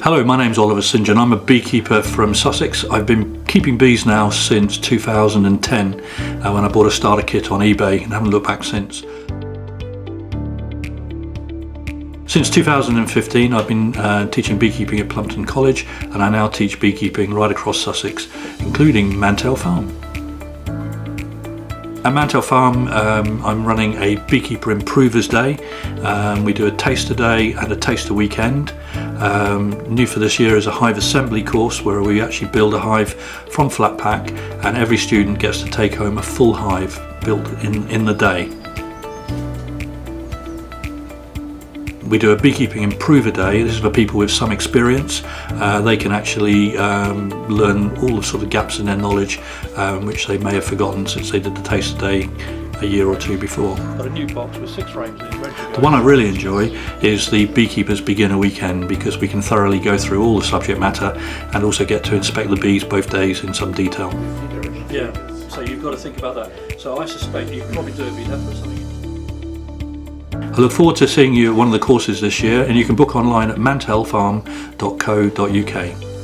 Hello, my name's St. John. I'm a beekeeper from Sussex. I've been keeping bees now since 2010 when I bought a starter kit on eBay and haven't looked back since. Since 2015 I've been teaching beekeeping at Plumpton College, and I now teach beekeeping right across Sussex, including Mantel Farm. At Mantel Farm I'm running a Beekeeper Improvers Day. We do a taster day and a taster weekend. New for this year is a hive assembly course where we actually build a hive from flat pack, and every student gets to take home a full hive built in the day. We do a Beekeeping Improver Day. This is for people with some experience. They can actually learn all the sort of gaps in their knowledge which they may have forgotten since they did the taster day a year or two before. Got a new box with 6 frames in, ready to go. The one I really enjoy is the Beekeepers Beginner Weekend, because we can thoroughly go through all the subject matter and also get to inspect the bees both days in some detail. Yeah, so you've got to think about that. So I suspect you can probably do it, but you'd have to put something in. I look forward to seeing you at one of the courses this year, and you can book online at mantelfarm.co.uk.